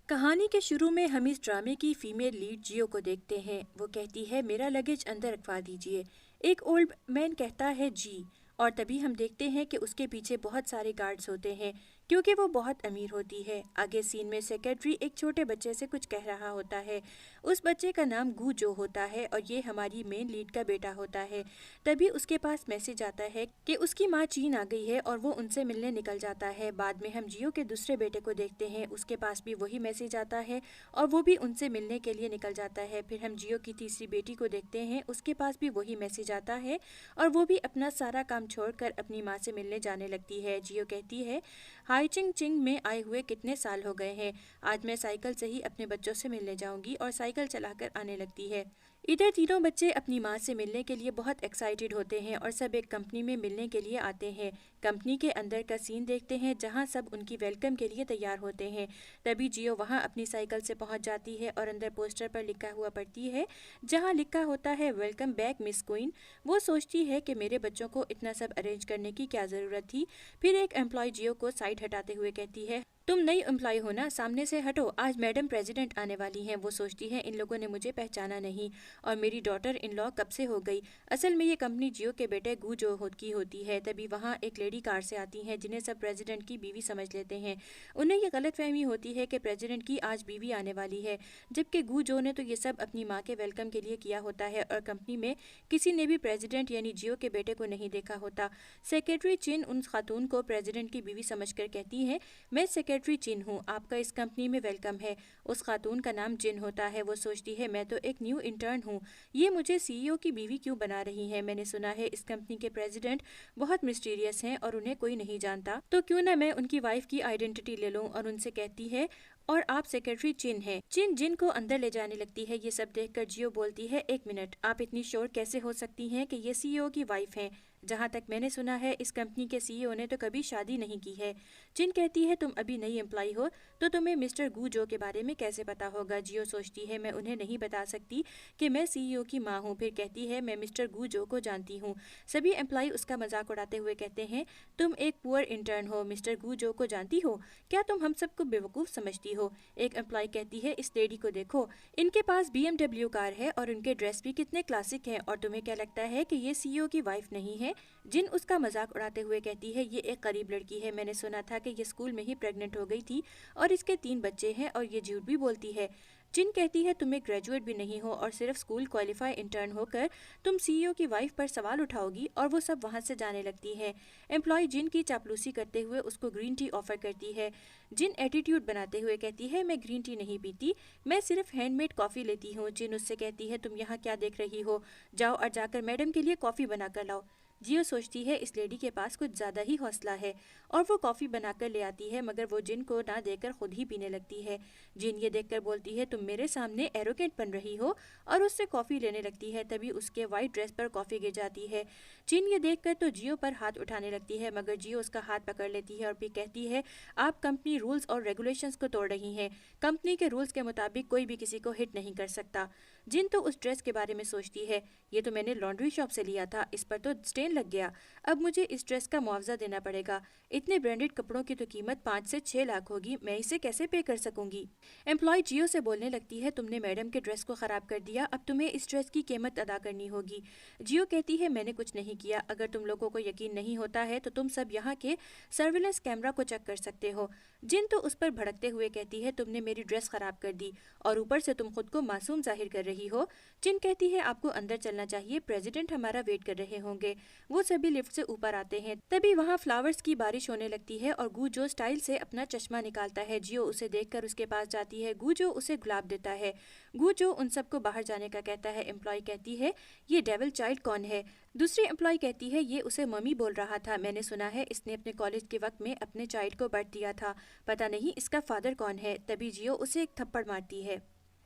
कहानी के शुरू में हम इस ड्रामे की फीमेल लीड जियो को देखते हैं। वो कहती है मेरा लगेज अंदर रखवा दीजिए। एक ओल्ड मैन कहता है जी। और तभी हम देखते हैं कि उसके पीछे बहुत सारे गार्ड्स होते हैं क्योंकि वो बहुत अमीर होती है। आगे सीन में सेक्रेटरी एक छोटे बच्चे से कुछ कह रहा होता है। उस बच्चे का नाम गू जो होता है और ये हमारी मेन लीड का बेटा होता है। तभी उसके पास मैसेज आता है कि उसकी माँ चीन आ गई है और वो उनसे मिलने निकल जाता है। बाद में हम जियो के दूसरे बेटे को देखते हैं, उसके पास भी वही मैसेज आता है और वो भी उनसे मिलने के लिए निकल जाता है। फिर हम जियो की तीसरी बेटी को देखते हैं, उसके पास भी वही मैसेज आता है और वो भी अपना सारा काम छोड़कर अपनी माँ से मिलने जाने लगती है। जियो कहती है हाई चिंग चिंग में आए हुए कितने साल हो गए हैं, आज मैं साइकिल से ही अपने बच्चों से मिलने जाऊंगी और साइकिल चलाकर आने लगती है। इधर तीनों बच्चे अपनी माँ से मिलने के लिए बहुत एक्साइटेड होते हैं और सब एक कंपनी में मिलने के लिए आते हैं। कंपनी के अंदर का सीन देखते हैं जहाँ सब उनकी वेलकम के लिए तैयार होते हैं। तभी जियो वहाँ अपनी साइकिल से पहुँच जाती है और अंदर पोस्टर पर लिखा हुआ पढ़ती है जहाँ लिखा होता है वेलकम बैक मिस क्वीन। वो सोचती है कि मेरे बच्चों को इतना सब अरेंज करने की क्या ज़रूरत थी। फिर एक एम्प्लॉय जियो को साइड हटाते हुए कहती है तुम नई एम्प्लॉय हो ना, सामने से हटो, आज मैडम प्रेसिडेंट आने वाली हैं। वो सोचती है इन लोगों ने मुझे पहचाना नहीं और मेरी डॉटर इन लॉ कब से हो गई। असल में ये कंपनी जियो के बेटे गू जो की होती है। तभी वहाँ एक लेडी कार से आती हैं जिन्हें सब प्रेसिडेंट की बीवी समझ लेते हैं। उन्हें ये गलतफहमी होती है कि प्रेसिडेंट की आज बीवी आने वाली है, जबकि गू जो ने तो ये सब अपनी माँ के वेलकम के लिए किया होता है और कंपनी में किसी ने भी प्रेसिडेंट यानी जियो के बेटे को नहीं देखा होता। सेक्रेटरी चिन उन खातून को प्रेसिडेंट की बीवी समझकर कहती है मैं सेक्रेटरी चिन हूँ, आपका इस कंपनी में वेलकम है। उस खातून का नाम जिन होता है। वो सोचती है मैं तो एक न्यू इंटर्न हूँ, ये मुझे सीईओ की बीवी क्यों बना रही है। मैंने सुना है इस कंपनी के प्रेसिडेंट बहुत मिस्टीरियस हैं और उन्हें कोई नहीं जानता, तो क्यों ना मैं उनकी वाइफ की आइडेंटिटी ले लूं। और उनसे कहती है और आप सेक्रेटरी चिन हैं। चिन जिन को अंदर ले जाने लगती है। ये सब देखकर जियो बोलती है एक मिनट, आप इतनी श्योर कैसे हो सकती हैं कि ये सीईओ की वाइफ हैं। जहाँ तक मैंने सुना है इस कंपनी के सीईओ ने तो कभी शादी नहीं की है। जिन कहती है तुम अभी नई एम्प्लॉय हो तो तुम्हें मिस्टर गू जो के बारे में कैसे पता होगा। जियो सोचती है मैं उन्हें नहीं बता सकती कि मैं सीईओ की माँ हूँ। फिर कहती है मैं मिस्टर गू जो को जानती हूँ। सभी एम्प्लॉय उसका मजाक उड़ाते हुए कहते हैं तुम एक पुअर इंटर्न हो, मिस्टर गू जो को जानती हो, क्या तुम हम सबको बेवकूफ़ समझती हो। एक एम्प्लॉय कहती है इस लेडी को देखो, इनके पास BMW कार है और उनके ड्रेस भी कितने क्लासिक हैं, और तुम्हें क्या लगता है कि ये सीईओ की वाइफ नहीं है। जिन उसका मजाक उड़ाते हुए कहती है ये एक गरीब लड़की है, मैंने सुना था कि ये स्कूल में ही प्रेग्नेंट हो गई थी और इसके 3 बच्चे हैं और ये झूठ भी बोलती है। जिन कहती है तुम एक ग्रेजुएट भी नहीं हो और सिर्फ स्कूल क्वालिफाई इंटर्न होकर तुम सीईओ की वाइफ पर सवाल उठाओगी। और वो सब वहाँ से जाने लगती है। एम्प्लॉय जिन की चापलूसी करते हुए उसको ग्रीन टी ऑफर करती है। जिन एटीट्यूड बनाते हुए कहती है मैं ग्रीन टी नहीं पीती, मैं सिर्फ हैंडमेड कॉफ़ी लेती हूँ। जिन उससे कहती है तुम यहाँ क्या देख रही हो, जाओ और जाकर मैडम के लिए कॉफ़ी बना कर लाओ। जियो सोचती है इस लेडी के पास कुछ ज़्यादा ही हौसला है और वो कॉफ़ी बनाकर ले आती है, मगर वो जिन को ना देकर खुद ही पीने लगती है। जिन ये देखकर बोलती है तुम मेरे सामने एरोगेंट बन रही हो, और उससे कॉफ़ी लेने लगती है। तभी उसके वाइट ड्रेस पर कॉफ़ी गिर जाती है। जिन ये देखकर तो जियो पर हाथ उठाने लगती है, मगर जियो उसका हाथ पकड़ लेती है और भी कहती है आप कंपनी रूल्स और रेगुलेशंस को तोड़ रही हैं। कंपनी के रूल्स के मुताबिक कोई भी किसी को हिट नहीं कर सकता। जिन तो उस ड्रेस के बारे में सोचती है ये तो मैंने लॉन्ड्री शॉप से लिया था, इस पर तो स्टेन लग गया, अब मुझे इस ड्रेस का मुआवजा देना पड़ेगा। इतने ब्रांडेड कपड़ों की तो कीमत 5 से 6 लाख होगी, मैं इसे कैसे पे कर सकूंगी। एम्प्लॉय जियो से बोलने लगती है तुमने मैडम के ड्रेस को खराब कर दिया, अब तुम्हें इस ड्रेस की कीमत अदा करनी होगी। जियो कहती है मैंने कुछ नहीं किया, अगर तुम लोगों को यकीन नहीं होता है तो तुम सब यहाँ के सर्विलेंस कैमरा को चेक कर सकते हो। जिन तो उस पर भड़कते हुए कहती है तुमने मेरी ड्रेस खराब कर दी और ऊपर से तुम खुद को मासूम जाहिर कर रही हो। जिन कहती है आपको अंदर चलना चाहिए, प्रेसिडेंट हमारा वेट कर रहे होंगे। वो सभी लिफ्ट से ऊपर आते हैं। तभी वहाँ फ्लावर्स की बारिश होने लगती है और गू जो स्टाइल से अपना चश्मा निकालता है। जियो उसे देखकर उसके पास जाती है। गू जो उसे गुलाब देता है। गू जो उन सबको बाहर जाने का कहता है। एम्प्लॉय कहती है ये डेविल चाइल्ड कौन है। दूसरी एम्प्लॉय कहती है ये उसे मम्मी बोल रहा था, मैंने सुना है इसने अपने कॉलेज के वक्त में अपने चाइल्ड को बर्थ दिया था, पता नहीं इसका फादर कौन है। तभी जियो उसे एक थप्पड़ मारती है।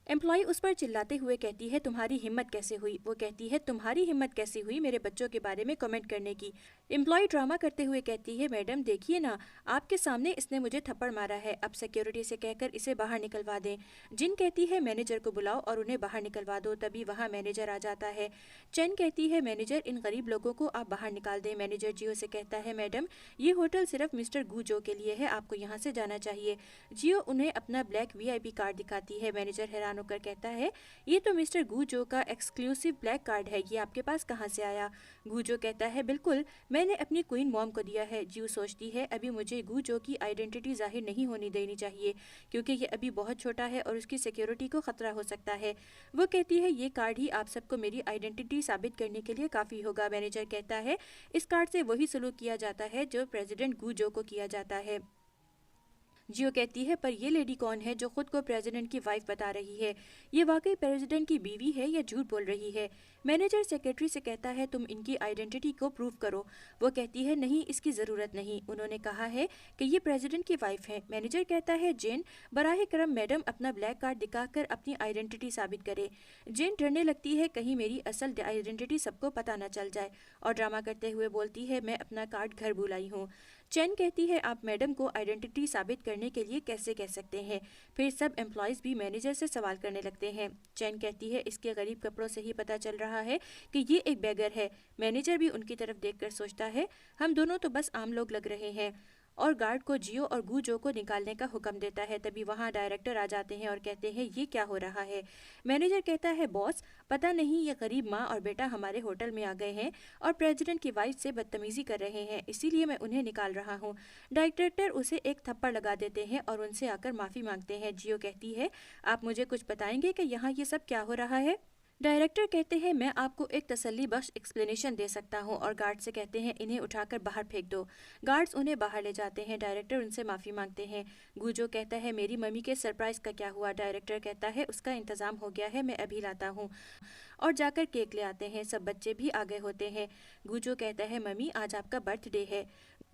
एम्प्लॉय उस पर चिल्लाते हुए कहती है तुम्हारी हिम्मत कैसे हुई। वो कहती है तुम्हारी हिम्मत कैसे हुई मेरे बच्चों के बारे में कमेंट करने की। एम्प्लॉय ड्रामा करते हुए कहती है मैडम देखिए ना, आपके सामने इसने मुझे थप्पड़ मारा है, अब सिक्योरिटी से कहकर इसे बाहर निकलवा दें। जिन कहती है मैनेजर को बुलाओ और उन्हें बाहर निकलवा दो। तभी वहाँ मैनेजर आ जाता है। चेन कहती है मैनेजर इन गरीब लोगों को आप बाहर निकाल दें। मैनेजर जियो से कहता है मैडम ये होटल सिर्फ मिस्टर गुजो के लिए है, आपको यहाँ से जाना चाहिए। जियो उन्हें अपना ब्लैक वीआईपी कार्ड दिखाती है। मैनेजर हैरान होकर कहता है ये तो मिस्टर गुजो का एक्सक्लूसिव ब्लैक कार्ड है, ये आपके पास कहाँ से आया। गुजो कहता है बिल्कुल मैंने अपनी क्वीन मॉम को दिया है। जियो सोचती है अभी मुझे गुजो की आइडेंटिटी जाहिर नहीं होनी देनी चाहिए क्योंकि ये अभी बहुत छोटा है और उसकी सिक्योरिटी को खतरा हो सकता है। वो कहती है ये कार्ड ही आप सबको मेरी आइडेंटिटी साबित करने के लिए काफ़ी होगा। मैनेजर कहता है इस कार्ड से वही सलूक किया जाता है जो प्रेसिडेंट गुजो को किया जाता है। जियो कहती है पर ये लेडी कौन है जो खुद को प्रेसिडेंट की वाइफ बता रही है, ये वाकई प्रेसिडेंट की बीवी है या झूठ बोल रही है। मैनेजर सेक्रेटरी से कहता है तुम इनकी आइडेंटिटी को प्रूव करो। वो कहती है नहीं इसकी ज़रूरत नहीं, उन्होंने कहा है कि ये प्रेसिडेंट की वाइफ है। मैनेजर कहता है जेन बराह करम मैडम अपना ब्लैक कार्ड दिखाकर अपनी आइडेंटिटी साबित करे। जेन डरने लगती है कहीं मेरी असल आइडेंटिटी सबको पता न चल जाए और ड्रामा करते हुए बोलती है मैं अपना कार्ड घर भुलाई हूँ। चैन कहती है आप मैडम को आइडेंटिटी साबित करने के लिए कैसे कह सकते हैं। फिर सब एम्प्लॉयज़ भी मैनेजर से सवाल करने लगते हैं। चैन कहती है इसके गरीब कपड़ों से ही पता चल रहा है कि ये एक बेगर है। मैनेजर भी उनकी तरफ देखकर सोचता है हम दोनों तो बस आम लोग लग रहे हैं और गार्ड को जियो और गुजो को निकालने का हुक्म देता है। तभी वहाँ डायरेक्टर आ जाते हैं और कहते हैं ये क्या हो रहा है। मैनेजर कहता है बॉस पता नहीं ये गरीब माँ और बेटा हमारे होटल में आ गए हैं और प्रेसिडेंट की वाइफ से बदतमीजी कर रहे हैं, इसीलिए मैं उन्हें निकाल रहा हूँ। डायरेक्टर उसे एक थप्पड़ लगा देते हैं और उनसे आकर माफ़ी मांगते हैं। जियो कहती है आप मुझे कुछ बताएंगे कि यहाँ ये सब क्या हो रहा है। डायरेक्टर कहते हैं मैं आपको एक तसल्ली बख्श एक्सप्लेनेशन दे सकता हूं और गार्ड से कहते हैं इन्हें उठाकर बाहर फेंक दो। गार्ड्स उन्हें बाहर ले जाते हैं। डायरेक्टर उनसे माफ़ी मांगते हैं। गुजो कहता है मेरी मम्मी के सरप्राइज़ का क्या हुआ। डायरेक्टर कहता है उसका इंतज़ाम हो गया है, मैं अभी लाता हूँ और जाकर केक ले आते हैं। सब बच्चे भी आ गए होते हैं। गुजो कहता है मम्मी आज आपका बर्थडे है।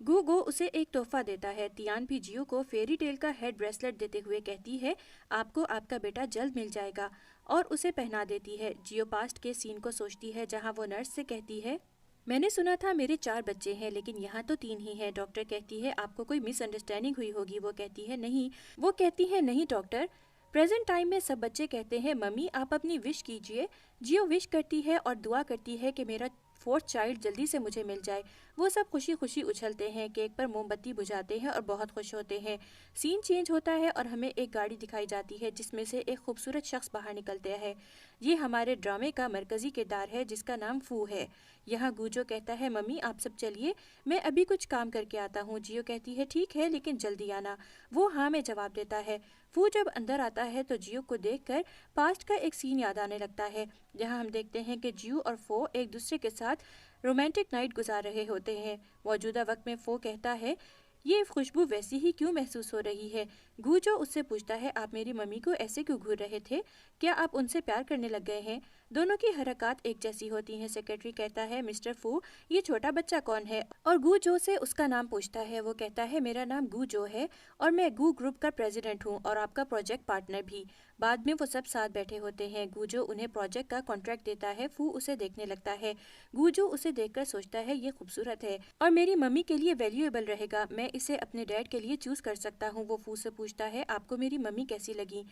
गूगो उसे एक तोहफा देता है। तियान भी जियो को फेरी टेल का हेड ब्रेसलेट देते हुए कहती है आपको आपका बेटा जल्द मिल जाएगा और उसे पहना देती है। जियो पास्ट के सीन को सोचती है जहां वो नर्स से कहती है मैंने सुना था मेरे 4 बच्चे हैं लेकिन यहाँ तो 3 ही हैं। डॉक्टर कहती है आपको कोई मिसअंडरस्टैंडिंग हुई होगी। वो कहती है नहीं डॉक्टर, प्रेजेंट टाइम में सब बच्चे कहते हैं मम्मी आप अपनी विश कीजिए। जियो विश करती है और दुआ करती है कि मेरा 4th चाइल्ड जल्दी से मुझे मिल जाए। वो सब खुशी खुशी उछलते हैं, केक पर मोमबत्ती बुझाते हैं और बहुत खुश होते हैं। सीन चेंज होता है और हमें एक गाड़ी दिखाई जाती है जिसमें से एक खूबसूरत शख्स बाहर निकलते हैं। ये हमारे ड्रामे का मरकजी किरदार है जिसका नाम फू है। यहाँ गुजो कहता है मम्मी आप सब चलिए, मैं अभी कुछ काम करके आता हूँ। जियो कहती है ठीक है लेकिन जल्दी आना। वो हाँ में जवाब देता है। फू जब अंदर आता है तो जियो को देखकर पास्ट का एक सीन याद आने लगता है जहाँ हम देखते हैं कि जियो और फो एक दूसरे के साथ रोमांटिक नाइट गुजार रहे होते हैं। मौजूदा वक्त में फो कहता है ये खुशबू वैसी ही क्यों महसूस हो रही है। गुजो उससे पूछता है आप मेरी मम्मी को ऐसे क्यों घूर रहे थे, क्या आप उनसे प्यार करने लग गए हैं। दोनों की हरकत एक जैसी होती हैं। सेक्रेटरी कहता है मिस्टर फू ये छोटा बच्चा कौन है और गुजो से उसका नाम पूछता है। वो कहता है मेरा नाम गुजो है और मैं गू ग्रुप का प्रेसिडेंट हूँ और आपका प्रोजेक्ट पार्टनर भी। बाद में वो सब साथ बैठे होते हैं। गुजो उन्हें प्रोजेक्ट का कॉन्ट्रैक्ट देता है। फू उसे देखने लगता है। गुजो उसे देखकर सोचता है ये खूबसूरत है और मेरी मम्मी के लिए वैल्यूएबल रहेगा, मैं इसे अपने डैड के लिए चूज कर सकता हूँ। वो फू से पूछता है आपको मेरी मम्मी कैसी लगी।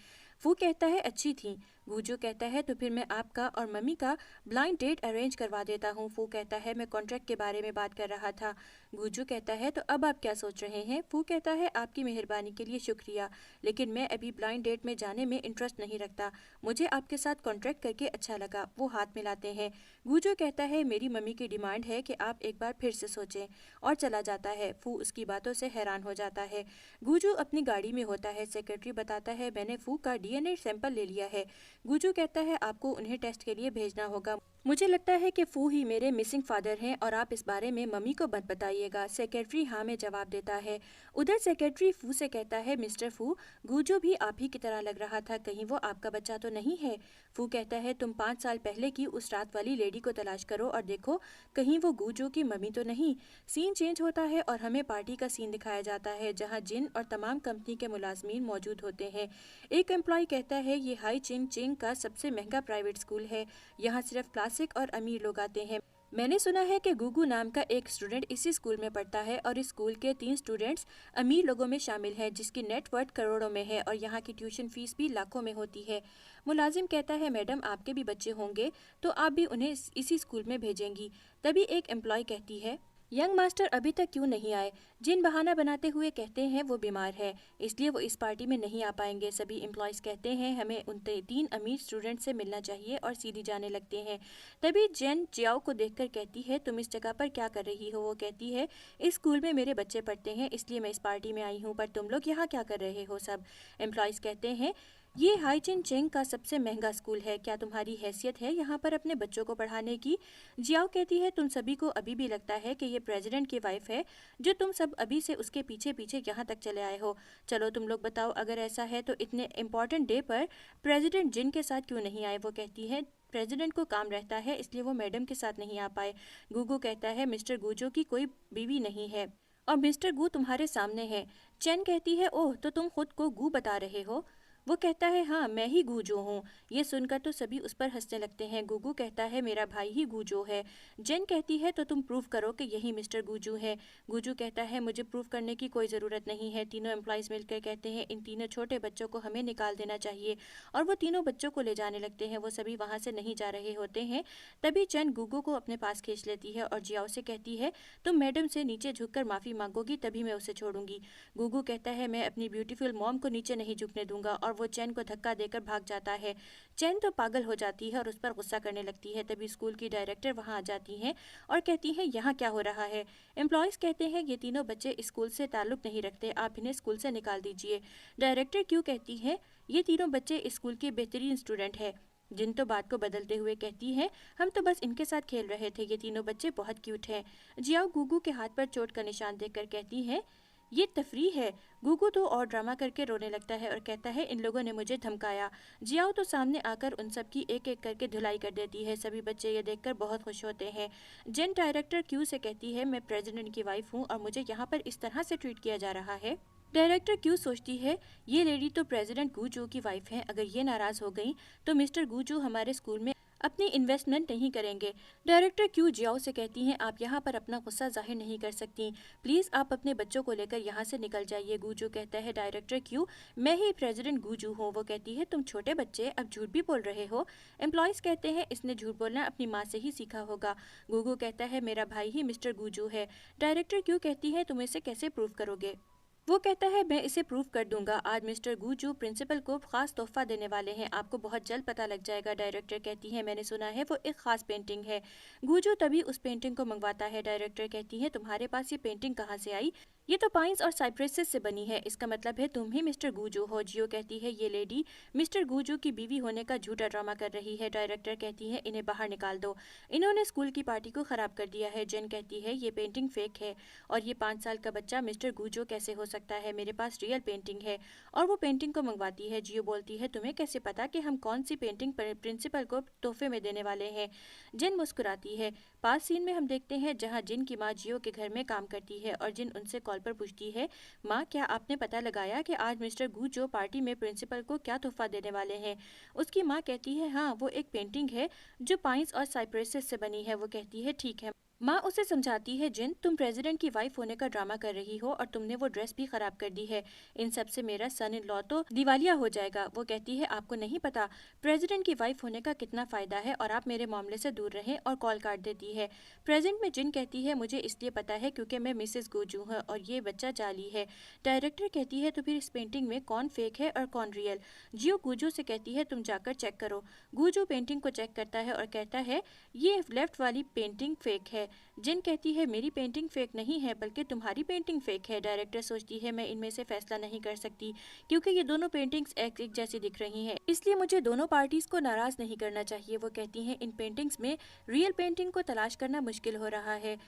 फू कहता है अच्छी थी। गुजो कहता है तो फिर मैं आपका और मम्मी का ब्लाइंड डेट अरेंज करवा देता हूँ। फू कहता है मैं कॉन्ट्रैक्ट के बारे में बात कर रहा था। गुजो कहता है तो अब आप क्या सोच रहे हैं। फू कहता है आपकी मेहरबानी के लिए शुक्रिया लेकिन मैं अभी ब्लाइंड डेट में जाने में इंटरेस्ट नहीं रखता, मुझे आपके साथ कॉन्ट्रैक्ट करके अच्छा लगा। वो हाथ मिलाते हैं। गुजो कहता है मेरी मम्मी की डिमांड है कि आप एक बार फिर से सोचें और चला जाता है। फू उसकी बातों से हैरान हो जाता है। गुजो अपनी गाड़ी में होता है। सेक्रेटरी बताता है मैंने फू का DNA सैंपल ले लिया है। गुजो कहता है आपको उन्हें टेस्ट के लिए भेजना होगा, मुझे लगता है कि फू ही मेरे मिसिंग फादर हैं और आप इस बारे में मम्मी को मत बताइएगा। सेक्रेटरी हाँ में जवाब देता है। उधर सेक्रेटरी फू से कहता है, मिस्टर फू, गूजो भी आप ही की तरह लग रहा था, कहीं वो आपका बच्चा तो नहीं है? फू कहता है, तुम 5 साल पहले की उस रात वाली लेडी को तलाश करो और देखो कहीं वो गूजो की मम्मी तो नहीं। सीन चेंज होता है और हमें पार्टी का सीन दिखाया जाता है जहाँ जिन और तमाम कंपनी के मुलाजमीन मौजूद होते हैं। एक एम्प्लॉय कहता है, ये हाई चिंग चिंग का सबसे महंगा प्राइवेट स्कूल है, यहाँ सिर्फ क्लासिक और अमीर लोग आते हैं। मैंने सुना है कि गुगू नाम का एक स्टूडेंट इसी स्कूल में पढ़ता है और इस स्कूल के 3 स्टूडेंट्स अमीर लोगों में शामिल हैं जिसकी नेटवर्थ करोड़ों में है और यहाँ की ट्यूशन फीस भी लाखों में होती है। मुलाजिम कहता है, मैडम आपके भी बच्चे होंगे तो आप भी उन्हें इसी स्कूल में भेजेंगी। तभी एक एम्प्लॉय कहती है, यंग मास्टर अभी तक क्यों नहीं आए? जिन बहाना बनाते हुए कहते हैं वो बीमार है इसलिए वो इस पार्टी में नहीं आ पाएंगे। सभी एम्प्लॉयज़ कहते हैं हमें उन 3 अमीर स्टूडेंट से मिलना चाहिए और सीधी जाने लगते हैं। तभी जेन जियाओ को देखकर कहती है, तुम इस जगह पर क्या कर रही हो? वो कहती है, इस स्कूल में मेरे बच्चे पढ़ते हैं इसलिए मैं इस पार्टी में आई हूँ, पर तुम लोग यहाँ क्या कर रहे हो? सब एम्प्लॉयज़ कहते हैं, ये हाईचिन चेंग का सबसे महंगा स्कूल है, क्या तुम्हारी हैसियत है यहाँ पर अपने बच्चों को पढ़ाने की? जियाओ कहती है, तुम सभी को अभी भी लगता है कि ये प्रेसिडेंट की वाइफ है जो तुम सब अभी से उसके पीछे पीछे यहाँ तक चले आए हो। चलो तुम लोग बताओ, अगर ऐसा है तो इतने इम्पोर्टेंट डे पर प्रेसिडेंट जिन के साथ क्यों नहीं आए? वो कहती है, प्रेसिडेंट को काम रहता है इसलिए वो मैडम के साथ नहीं आ पाए। गूगू कहता है, मिस्टर गूजो की कोई बीवी नहीं है और मिस्टर गू तुम्हारे सामने है। चैन कहती है, ओह तो तुम खुद को गू बता रहे हो? वो कहता है, हाँ मैं ही गूजो हूँ। ये सुनकर तो सभी उस पर हंसने लगते हैं। गुगू कहता है, मेरा भाई ही गूजो है। जेन कहती है, तो तुम प्रूव करो कि यही मिस्टर गूजू है। गूजू कहता है, मुझे प्रूव करने की कोई ज़रूरत नहीं है। तीनों एम्प्लॉयज़ मिलकर कहते हैं, इन तीनों छोटे बच्चों को हमें निकाल देना चाहिए और वो तीनों बच्चों को ले जाने लगते हैं। वो सभी वहाँ से नहीं जा रहे होते हैं। तभी चैन गुगू को अपने पास खींच लेती है और जियाओ से कहती है, तुम मैडम से नीचे झुककर माफ़ी मांगोगी तभी मैं उसे छोड़ूंगी। गुगू कहता है, मैं अपनी ब्यूटीफुल मॉम को नीचे नहीं झुकने दूंगा और वो चैन को धक्का देकर भाग जाता है। चैन तो पागल हो जाती है और उस पर गुस्सा करने लगती है। तभी स्कूल की डायरेक्टर वहां आ जाती हैं और कहती हैं, यहाँ क्या हो रहा है? एम्प्लॉयज़ कहते हैं, ये तीनों बच्चे स्कूल से ताल्लुक नहीं रखते, आप इन्हें स्कूल से निकाल दीजिए। डायरेक्टर क्यों कहती है, ये तीनों बच्चे स्कूल के बेहतरीन स्टूडेंट हैं। जिन तो बात को बदलते हुए कहती है, हम तो बस इनके साथ खेल रहे थे, ये तीनों बच्चे बहुत क्यूट हैं। जियाओ गुगू के हाथ पर चोट का निशान देखकर कहती है, ये तफरी है। गुगू तो और ड्रामा करके रोने लगता है और कहता है, इन लोगों ने मुझे धमकाया। जियाओ तो सामने आकर उन सब की एक एक करके धुलाई कर देती है। सभी बच्चे ये देखकर बहुत खुश होते हैं। जेन डायरेक्टर क्यू से कहती है, मैं प्रेसिडेंट की वाइफ हूँ और मुझे यहाँ पर इस तरह से ट्रीट किया जा रहा है। डायरेक्टर क्यू सोचती है, ये लेडी तो प्रेसिडेंट गूजू की वाइफ है, अगर ये नाराज़ हो गई तो मिस्टर गूजू हमारे स्कूल में अपनी इन्वेस्टमेंट नहीं करेंगे। डायरेक्टर क्यू जियाओ से कहती हैं, आप यहाँ पर अपना गुस्सा जाहिर नहीं कर सकती, प्लीज़ आप अपने बच्चों को लेकर यहाँ से निकल जाइए। गूजू कहता है, डायरेक्टर क्यू, मैं ही प्रेसिडेंट गूजू हूँ। वो कहती है, तुम छोटे बच्चे अब झूठ भी बोल रहे हो। एम्प्लॉयज़ कहते हैं, इसने झूठ बोलना अपनी माँ से ही सीखा होगा। गूगू कहता है, मेरा भाई ही मिस्टर गूजू है। डायरेक्टर क्यू कहती है, तुम इसे कैसे प्रूव करोगे? वो कहता है, मैं इसे प्रूव कर दूंगा। आज मिस्टर गूजू प्रिंसिपल को खास तोहफा देने वाले हैं, आपको बहुत जल्द पता लग जाएगा। डायरेक्टर कहती है, मैंने सुना है वो एक खास पेंटिंग है। गूजू तभी उस पेंटिंग को मंगवाता है। डायरेक्टर कहती है, तुम्हारे पास ये पेंटिंग कहाँ से आई? ये तो पाइन्स और साइप्रेसेस से बनी है, इसका मतलब है तुम ही मिस्टर गूजू हो। जियो कहती है, ये लेडी मिस्टर गूजू की बीवी होने का झूठा ड्रामा कर रही है। डायरेक्टर कहती है, इन्हें बाहर निकाल दो, इन्होंने स्कूल की पार्टी को खराब कर दिया है। जेन कहती है, ये पेंटिंग फेक है और ये 5 साल का बच्चा मिस्टर गूजू कैसे हो सकता है? मेरे पास रियल पेंटिंग है। और वो पेंटिंग को मंगवाती है। जियो बोलती है, तुम्हें कैसे पता कि हम कौन सी पेंटिंग प्रिंसिपल को तोहफे में देने वाले हैं? जिन मुस्कुराती है। पास सीन में हम देखते हैं जहाँ जिन की माँ जियो के घर में काम करती है और जिन उनसे कॉल पर पूछती है, माँ क्या आपने पता लगाया कि आज मिस्टर गूजो पार्टी में प्रिंसिपल को क्या तोहफा देने वाले हैं? उसकी माँ कहती है, हाँ वो एक पेंटिंग है जो पाइन्स और साइप्रेसेस से बनी है। वो कहती है, ठीक है। माँ उसे समझाती है, जिन तुम प्रेसिडेंट की वाइफ होने का ड्रामा कर रही हो और तुमने वो ड्रेस भी खराब कर दी है, इन सब से मेरा सन इन लॉ तो दिवालिया हो जाएगा। वो कहती है, आपको नहीं पता प्रेसिडेंट की वाइफ होने का कितना फ़ायदा है और आप मेरे मामले से दूर रहें, और कॉल काट देती है। प्रेजेंट में जिन कहती है, मुझे इसलिए पता है क्योंकि मैं मिसेस गूजू हूँ और ये बच्चा जाली है। डायरेक्टर कहती है, तो फिर इस पेंटिंग में कौन फेक है और कौन रियल? जियो गूजू से कहती है, तुम जाकर चेक करो। गूजू पेंटिंग को चेक करता है और कहता है, ये लेफ्ट वाली पेंटिंग फेक है। है। जिन कहती है मेरी पेंटिंग फेक नहीं है बल्कि तुम्हारी पेंटिंग फेक है। डायरेक्टर सोचती है मैं इनमें से फैसला नहीं कर सकती क्योंकि ये दोनों पेंटिंग्स एक जैसी दिख रही हैं, इसलिए मुझे दोनों पार्टीज को नाराज नहीं करना चाहिए। वो कहती हैं इन पेंटिंग्स में रियल पेंटिंग को तलाश करना मुश्किल हो रहा है।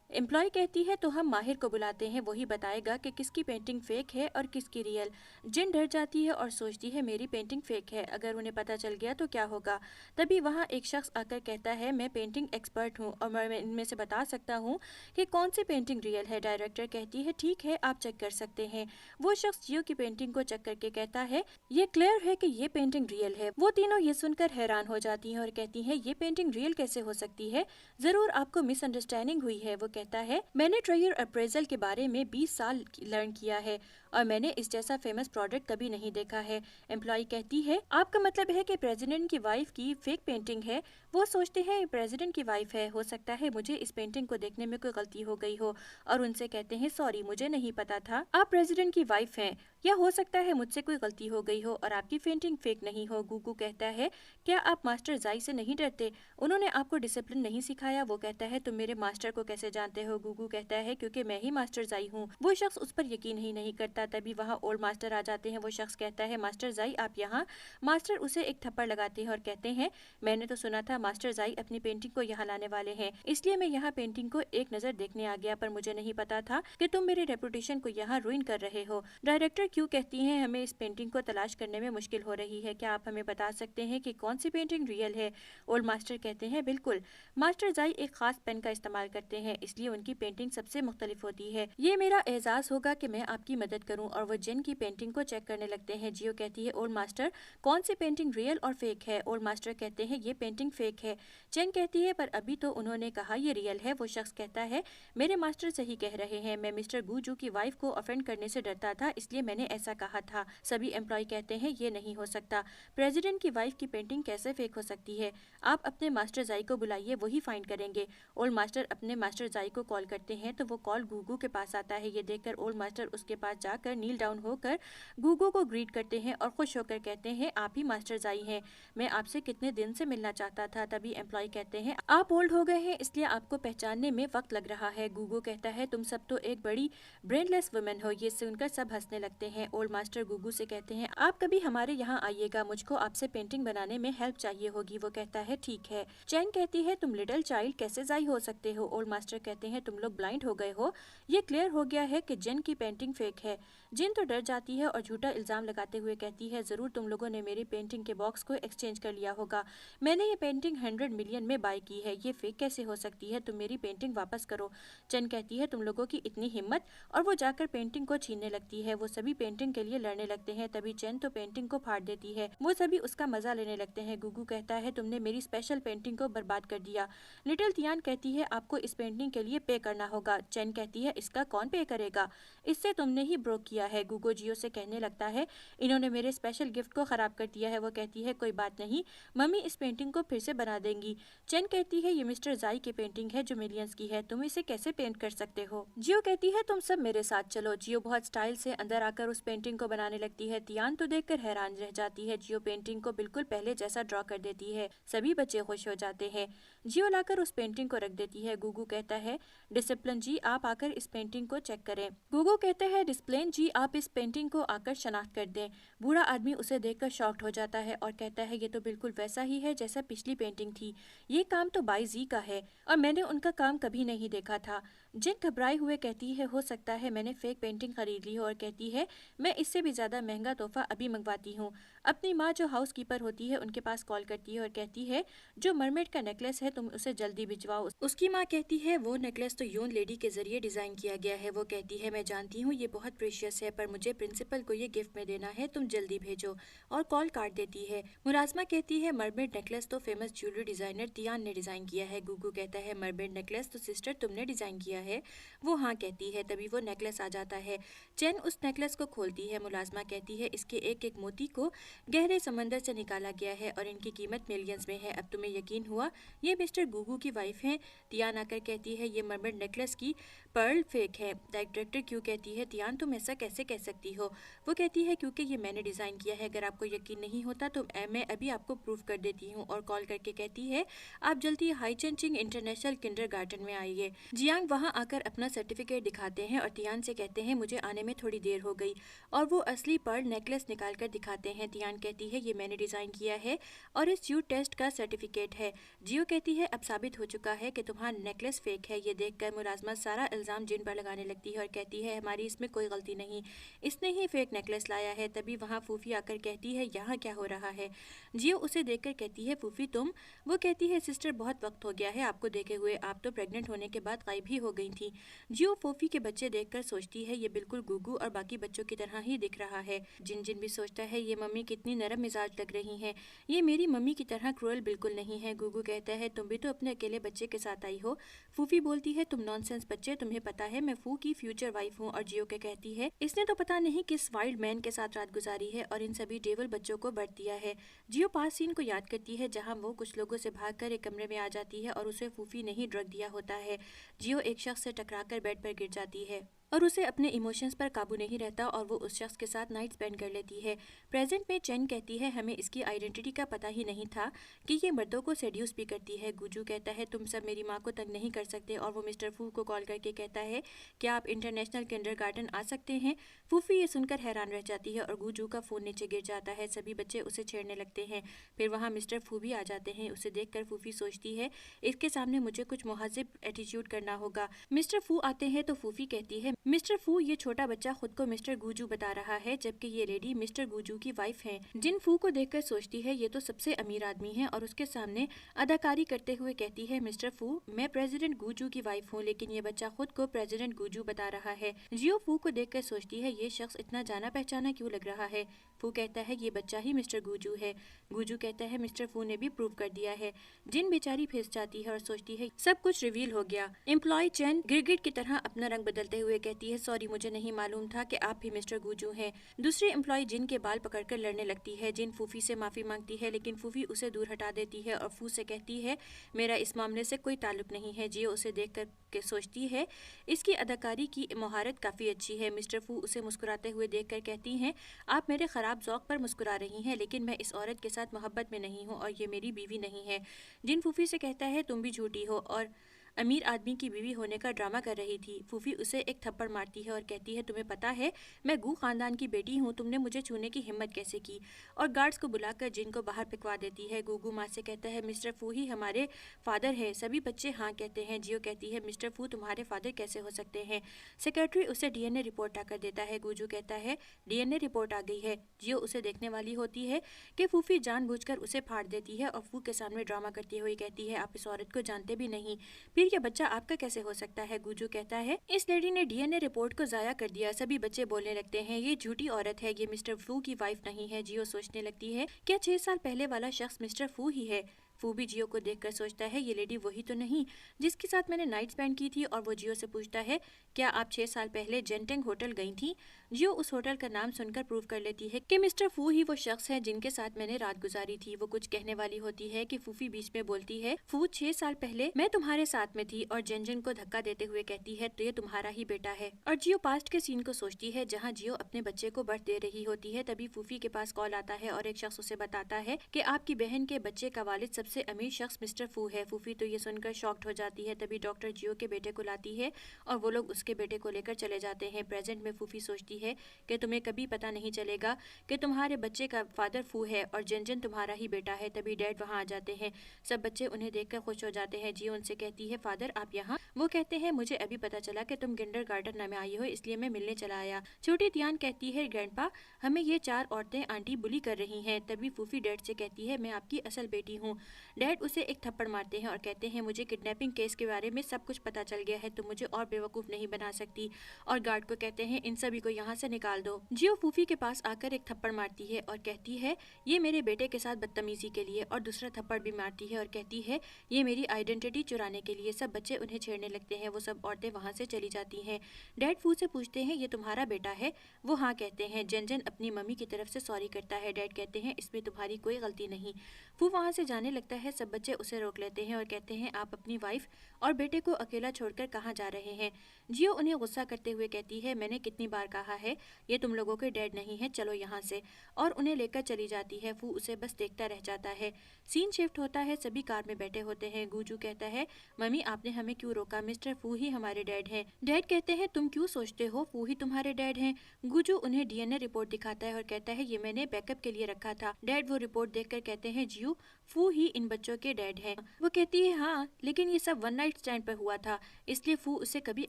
एम्प्लॉय कहती है तो हम माहिर को बुलाते हैं, वही बताएगा कि किसकी पेंटिंग फेक है और किसकी रियल। जिन डर जाती है और सोचती है मेरी पेंटिंग फेक है, अगर उन्हें पता चल गया तो क्या होगा। तभी वहाँ एक शख्स आकर कहता है मैं पेंटिंग एक्सपर्ट हूँ और मैं इनमें से बता सकता हूँ कि कौन सी पेंटिंग रियल है। डायरेक्टर कहती है ठीक है आप चेक कर सकते हैं। वो शख्स जियो की पेंटिंग को चेक करके कहता है ये क्लियर है कि ये पेंटिंग रियल है। वो तीनों ये सुनकर हैरान हो जाती हैं और कहती हैं ये पेंटिंग रियल कैसे हो सकती है, जरूर आपको मिसअंडरस्टैंडिंग हुई है। वो कहता है मैंने ट्रायर अप्रेजल के बारे में 20 साल लर्न किया है और मैंने इस जैसा फेमस प्रोडक्ट कभी नहीं देखा है। एम्प्लॉय कहती है आपका मतलब है कि प्रेसिडेंट की वाइफ की फेक पेंटिंग है। वो सोचते हैं प्रेसिडेंट की वाइफ है, हो सकता है मुझे इस पेंटिंग को देखने में कोई गलती हो गई हो, और उनसे कहते हैं सॉरी मुझे नहीं पता था आप प्रेसिडेंट की वाइफ हैं, या हो सकता है मुझसे कोई गलती हो गई हो और आपकी पेंटिंग फेक नहीं हो। गुगू कहता है क्या आप मास्टर जाई से नहीं डरते, उन्होंने आपको डिसिप्लिन नहीं सिखाया। वो कहता है तुम मेरे मास्टर को कैसे जानते हो। गुगू कहता है क्योंकि मैं ही मास्टर जाई हूँ। वो शख्स उस पर यकीन ही नहीं करता। तभी वहाँ ओल्ड मास्टर आ जाते हैं। वो शख्स कहता है मास्टर जाई आप यहाँ। मास्टर उसे एक थप्पड़ लगाते हैं और कहते हैं मैंने तो सुना था मास्टर जाई अपनी पेंटिंग को यहाँ लाने वाले हैं, इसलिए मैं यहाँ पेंटिंग को एक नजर देखने आ गया, पर मुझे नहीं पता था कि तुम मेरे रेपुटेशन को यहाँ रुइन कर रहे हो। डायरेक्टर क्यों कहती है हमें इस पेंटिंग को तलाश करने में मुश्किल हो रही है, क्या आप हमें बता सकते हैं कि कौन सी पेंटिंग रियल है। ओल्ड मास्टर कहते हैं बिल्कुल, मास्टर जाई एक खास पेन का इस्तेमाल करते हैं, इसलिए उनकी पेंटिंग सबसे मुख्तलिफ होती है। ये मेरा एजाज होगा कि मैं आपकी मदद करूं। और वो जिन की पेंटिंग को चेक करने लगते हैं। जियो कहती है ओल्ड मास्टर कौन सी पेंटिंग रियल और फेक है। ओल्ड मास्टर कहते हैं ये पेंटिंग फेक है। जेन कहती है पर अभी तो उन्होंने कहा ये रियल है। वो शख्स कहता है मेरे मास्टर सही कह रहे हैं, मैं मिस्टर गुजू की वाइफ को ऑफेंड करने से डरता था, इसलिए मैंने ऐसा कहा था। सभी एम्प्लॉय कहते हैं ये नहीं हो सकता, प्रेसिडेंट की वाइफ की पेंटिंग कैसे फेक हो सकती है। आप अपने मास्टर जाई को बुलाइए, वही फाइंड करेंगे। ओल्ड मास्टर अपने मास्टर जाई को कॉल करते हैं तो वो कॉल गुगू के पास आता है। ये देखकर ओल्ड मास्टर उसके पास जाकर नील डाउन होकर गुगू को ग्रीट करते हैं और खुश होकर कहते हैं आप ही मास्टर जाई हैं, मैं आपसे कितने दिन से मिलना चाहता था। तभी एम्प्लॉय कहते हैं आप ओल्ड हो गए हैं इसलिए आपको पहचानने में वक्त लग रहा है। गुगू कहता है तुम सब तो एक बड़ी ब्रेनलेस वुमेन हो। ये सुनकर सब हंसने लगते हैं। ओल्ड मास्टर गुगू से कहते हैं आप कभी हमारे यहाँ आइएगा, मुझको आपसे पेंटिंग बनाने में हेल्प चाहिए होगी। वो कहता है ठीक है। चैन कहती है तुम लिटिल चाइल्ड कैसे जाई हो सकते हो। ओल्ड मास्टर कहते हैं तुम लोग ब्लाइंड हो गए हो, ये क्लियर हो गया है कि जिन की पेंटिंग फेक है। जिन तो डर जाती है और झूठा इल्जाम लगाते हुए कहती है जरूर तुम लोगों ने मेरी पेंटिंग के बॉक्स को एक्सचेंज कर लिया होगा, मैंने ये पेंटिंग 100 मिलियन में बाय की है, ये फेक कैसे हो सकती है, तुम मेरी पेंटिंग वापस करो। चन कहती है तुम लोगों की इतनी हिम्मत, और वो जाकर पेंटिंग को छीनने लगती है। वो सभी पेंटिंग के लिए लड़ने लगते हैं। तभी चैन तो पेंटिंग को फाड़ देती है। वो सभी उसका मजा लेने लगते हैं। गुगू कहता है तुमने मेरी स्पेशल पेंटिंग को बर्बाद कर दिया। लिटिल तियान कहती है आपको इस पेंटिंग के लिए पे करना होगा। चैन कहती है इसका कौन पे करेगा, इससे तुमने ही ब्रोक किया है। गुगो जियो से कहने लगता है इन्होंने मेरे स्पेशल गिफ्ट को खराब कर दिया है। वो कहती है कोई बात नहीं, मम्मी इस पेंटिंग को फिर से बना देंगी। चैन कहती है ये मिस्टर जाई की पेंटिंग है जो मिलियंस की है, तुम इसे कैसे पेंट कर सकते हो। जियो कहती है तुम सब मेरे साथ चलो। जियो बहुत स्टाइल से अंदर आकर उस पेंटिंग को बनाने लगती है। तियान तो देखकर हैरान रह जाती है। जियो पेंटिंग को बिल्कुल पहले जैसा ड्रॉ कर देती है। सभी बच्चे खुश हो जाते हैं। जियो लाकर उस पेंटिंग को रख देती है। गुगू कहता है डिसिप्लिन जी आप आकर इस पेंटिंग को चेक करें। गुगू कहता है डिसिप्लिन जी आप इस पेंटिंग को आकर शनाख्त कर दें। बूढ़ा आदमी उसे देखकर शॉक्ड हो जाता है और कहता है ये तो बिल्कुल वैसा ही है जैसा पिछली पेंटिंग थी, ये काम तो बाई जी का है और मैंने उनका काम कभी नहीं देखा था। जिन घबराए हुए कहती है हो सकता है मैंने फेक पेंटिंग खरीद ली हो, और कहती है मैं इससे भी ज्यादा महंगा तोहफा अभी मंगवाती हूँ। अपनी माँ जो हाउस कीपर होती है उनके पास कॉल करती है और कहती है जो मरमेड का नेकलेस है तुम उसे जल्दी भिजवाओ। उसकी माँ कहती है वो नेकलेस तो यून लेडी के जरिए डिजाइन किया गया है। वो कहती है मैं जानती हूँ ये बहुत प्रेशियस है पर मुझे प्रिंसिपल को ये गिफ्ट में देना है, तुम जल्दी भेजो, और कॉल काट देती है। मुराजमा कहती है मरमेड नेकलेस तो फेमस ज्वेलरी डिजाइनर तियान ने डिजाइन किया है। गुगू कहता है मरमेड नेकलेस तो सिस्टर तुमने डिजाइन किया है? वो हाँ कहती है। तभी वो नेकलेस आ जाता है। चेन उस नेकलेस को खोलती है। मुलाजमा कहती है इसके एक एक मोती को गहरे समंदर से निकाला गया है और इनकी कीमत मिलियंस में है। अब तुम्हें यकीन हुआ? ये मिस्टर गुगू की वाइफ हैं। तियान आकर कहती है ये मरमर नेकलेस की पर्ल फेक है। डायरेक्टर क्यों कहती है तियान तुम ऐसा कैसे कह सकती हो? वो कहती है क्योंकि ये मैंने डिज़ाइन किया है। अगर आपको यकीन नहीं होता तो मैं अभी आपको प्रूफ कर देती हूँ। और कॉल करके कहती है आप जल्दी हाईचेंचिंग इंटरनेशनल किंडरगार्टन में आइए। जियांग वहाँ आकर अपना सर्टिफिकेट दिखाते हैं और तियान से कहते हैं मुझे आने में थोड़ी देर हो गई। और वो असली पर्ल नेकलेस निकाल कर दिखाते हैं। तियान कहती है ये मैंने डिज़ाइन किया है और इस यूथ टेस्ट का सर्टिफिकेट है। जियो कहती है अब साबित हो चुका है कि तुम्हारा नेकलेस फेक है। ये देखकर मुलाजमा सारा इल्ज़ाम जिन पर लगाने लगती है और कहती है हमारी इसमें कोई गलती नहीं, इसने ही फेक नेकलेस लाया है। तभी वहाँ फूफी आकर कहती है यहाँ क्या हो रहा है? जियो उसे देखकर कहती है फूफी तुम? वो कहती है सिस्टर बहुत वक्त हो गया है आपको देखे हुए, आप तो प्रेग्नेंट होने के बाद गायब ही हो गई थी। जियो फूफी के बच्चे देखकर सोचती है ये बिल्कुल गुगू और बाकी बच्चों की तरह ही दिख रहा है। जिन जिन भी सोचता है ये मम्मी कितनी नरम मिजाज लग रही है, ये मेरी मम्मी की तरह क्रूअल बिल्कुल नहीं है। गुगू कहता है तुम भी तो अपने अकेले बच्चे के साथ आई हो। फूफी बोलती है तुम नॉनसेंस बच्चे, तुम्हें पता है मैं फू की फ्यूचर वाइफ हूँ। और जियो के कहती है इसने तो पता नहीं किस वाइल्ड मैन के साथ रात गुजारी है और इन सभी डेवल बच्चों को बर्थ दिया है। जियो पास सीन को याद करती है जहाँ वो कुछ लोगों से भागकर एक कमरे में आ जाती है और उसे फूफी ने ही ड्रग दिया होता है। जियो एक शख्स से टकराकर बेड पर गिर जाती है और उसे अपने इमोशंस पर काबू नहीं रहता और वो उस शख्स के साथ नाइट स्पेंड कर लेती है। प्रेजेंट में चेन कहती है हमें इसकी आइडेंटिटी का पता ही नहीं था कि ये मर्दों को सेड्यूस भी करती है। गुजू कहता है तुम सब मेरी माँ को तंग नहीं कर सकते और वो मिस्टर फू को कॉल करके कहता है क्या आप इंटरनेशनल किंडरगार्टन आ सकते हैं? फूफी ये सुनकर हैरान रह जाती है और गुजू का फ़ोन नीचे गिर जाता है। सभी बच्चे उसे छेड़ने लगते हैं। फिर वहाँ मिस्टर फू भी आ जाते हैं। उसे देखकर फूफी सोचती है इसके सामने मुझे कुछ मुहज़्ज़ब एटीट्यूड करना होगा। मिस्टर फू आते हैं तो फूफी कहती है मिस्टर फू ये छोटा बच्चा खुद को मिस्टर गुजू बता रहा है जबकि ये लेडी मिस्टर गुजू की वाइफ है। जिन फू को देखकर सोचती है ये तो सबसे अमीर आदमी है और उसके सामने अदाकारी करते हुए कहती है मिस्टर फू मैं प्रेसिडेंट गुजू की वाइफ हूँ लेकिन ये बच्चा खुद को प्रेसिडेंट गुजू बता रहा है। जियो फू को देखकर सोचती है ये शख्स इतना जाना पहचाना क्यों लग रहा है? फू कहता है ये बच्चा ही मिस्टर गुजू है। गुजू कहता है मिस्टर फू ने भी प्रूव कर दिया है। जिन बेचारी फिस जाती है और सोचती है सब कुछ रिवील हो गया। एम्प्लॉय चैन गिरगिट की तरह अपना रंग बदलते हुए कहती है सॉरी मुझे नहीं मालूम था कि आप भी मिस्टर गुजू हैं। दूसरी एम्प्लॉय जिन के बाल पकड़कर लड़ने लगती है। जिन फूफी से माफी मांगती है लेकिन फूफी उसे दूर हटा देती है और फू से कहती है मेरा इस मामले से कोई ताल्लुक नहीं है। जियो उसे देख कर के सोचती है इसकी अदाकारी की महारत काफ़ी अच्छी है। मिस्टर फू उसे मुस्कुराते हुए देखकर कहती हैं आप मेरे ख़राब ज़ौक़ पर मुस्कुरा रही हैं लेकिन मैं इस औरत के साथ मोहब्बत में नहीं हूँ और ये मेरी बीवी नहीं है। जिन फूफी से कहता है तुम भी झूठी हो और अमीर आदमी की बीवी होने का ड्रामा कर रही थी। फूफी उसे एक थप्पड़ मारती है और कहती है तुम्हें पता है मैं गू खानदान की बेटी हूँ, तुमने मुझे छूने की हिम्मत कैसे की? और गार्ड्स को बुलाकर जिन को बाहर फेंकवा देती है। गुगू माँ से कहता है मिस्टर फू ही हमारे फादर हैं। सभी बच्चे हाँ कहते हैं। जियो कहती है मिस्टर फू तुम्हारे फादर कैसे हो सकते हैं? सेक्रेटरी उसे डीएनए रिपोर्ट आकर देता है। गुजू कहता है डीएनए रिपोर्ट आ गई है। जियो उसे देखने वाली होती है कि फूफी जानबूझकर उसे फाड़ देती है और फू के सामने ड्रामा करती हुई कहती है आप इस औरत को जानते भी नहीं, फिर ये बच्चा आपका कैसे हो सकता है? गुजू कहता है इस लेडी ने डीएनए रिपोर्ट को जाया कर दिया। सभी बच्चे बोलने लगते हैं ये झूठी औरत है, ये मिस्टर फू की वाइफ नहीं है। जियो सोचने लगती है क्या 6 साल पहले वाला शख्स मिस्टर फू ही है? फू भी जियो को देखकर सोचता है ये लेडी वही तो नहीं जिसके साथ मैंने नाइट स्पेंड की थी। और वो जियो से पूछता है क्या आप 6 साल पहले जेंटेंग होटल गई थी? जियो उस होटल का नाम सुनकर प्रूव कर लेती है कि मिस्टर फू ही वो शख्स है जिनके साथ मैंने रात गुजारी थी। वो कुछ कहने वाली होती है कि फूफी बीच में बोलती है फू 6 साल पहले मैं तुम्हारे साथ में थी और जेंजन को धक्का देते हुए कहती है तो ये तुम्हारा ही बेटा है। और जियो पास्ट के सीन को सोचती है जहाँ जियो अपने बच्चे को बर्थ दे रही होती है। तभी फूफी के पास कॉल आता है और एक शख्स उसे बताता है कि आपकी बहन के बच्चे का वालिद सबसे अमीर शख्स मिस्टर फू है। फूफी तो ये सुनकर शॉक्ड हो जाती है। तभी डॉक्टर जियो के बेटे को लाती है और वो लोग उसके बेटे को लेकर चले जाते हैं। प्रेजेंट में फूफी सोचती है कि तुम्हें कभी पता नहीं चलेगा कि तुम्हारे बच्चे का फादर फू है और जेंजन तुम्हारा ही बेटा है। तभी डैड वहाँ आ जाते हैं। सब बच्चे उन्हें देखकर खुश हो जाते हैं। जियो उनसे कहती है फादर आप यहाँ? वो कहते हैं मुझे अभी पता चला कि तुम किंडरगार्टन में आई हो इसलिए मैं मिलने चला आया। छोटी तियान कहती है ग्रैंडपा हमें ये 4 औरतें आंटी बुली कर रही हैं। तभी फूफी डैड से कहती है मैं आपकी असल बेटी हूँ। डैड उसे एक थप्पड़ मारते हैं और कहते हैं मुझे किडनैपिंग केस के बारे में सब कुछ पता चल गया है, तुम मुझे और बेवकूफ़ नहीं बना सकती। और गार्ड को कहते हैं इन सभी को यहाँ से निकाल दो। जियो फूफी के पास आकर एक थप्पड़ मारती है और कहती है ये मेरे बेटे के साथ बदतमीजी के लिए, और दूसरा थप्पड़ भी मारती है और कहती है ये मेरी आइडेंटिटी चुराने के लिए। सब बच्चे उन्हें छेड़ने लगते हैं, वो सब औरतें वहाँ से चली जाती हैं। डैड फू से पूछते हैं ये तुम्हारा बेटा है? वो हाँ कहते हैं। जन अपनी मम्मी की तरफ से सॉरी करता है। डैड कहते हैं इसमें तुम्हारी कोई गलती नहीं। फू वहाँ से जाने लगता है, सब बच्चे उसे रोक लेते हैं और कहते हैं आप अपनी वाइफ और बेटे को अकेला छोड़कर कहाँ जा रहे हैं? जियो उन्हें गुस्सा करते हुए कहती है मैंने कितनी बार कहा है ये तुम लोगों के डैड नहीं है, चलो यहाँ से, और उन्हें लेकर चली जाती है। फू उसे बस देखता रह जाता है। सीन शिफ्ट होता है, सभी कार में बैठे होते हैं। गुजू कहता है मम्मी आपने हमें क्यों रोका, मिस्टर फू ही हमारे डैड हैं। डैड कहते हैं तुम क्यों सोचते हो फू ही तुम्हारे डैड हैं? गुजू उन्हें डीएनए रिपोर्ट दिखाता है और कहता है ये मैंने बैकअप के लिए रखा था। डैड वो रिपोर्ट देखकर कहते हैं जियो फू ही इन बच्चों के डैड हैं। वो कहती है हाँ लेकिन ये सब वन नाइट स्टैंड पर हुआ था, इसलिए फू उसे कभी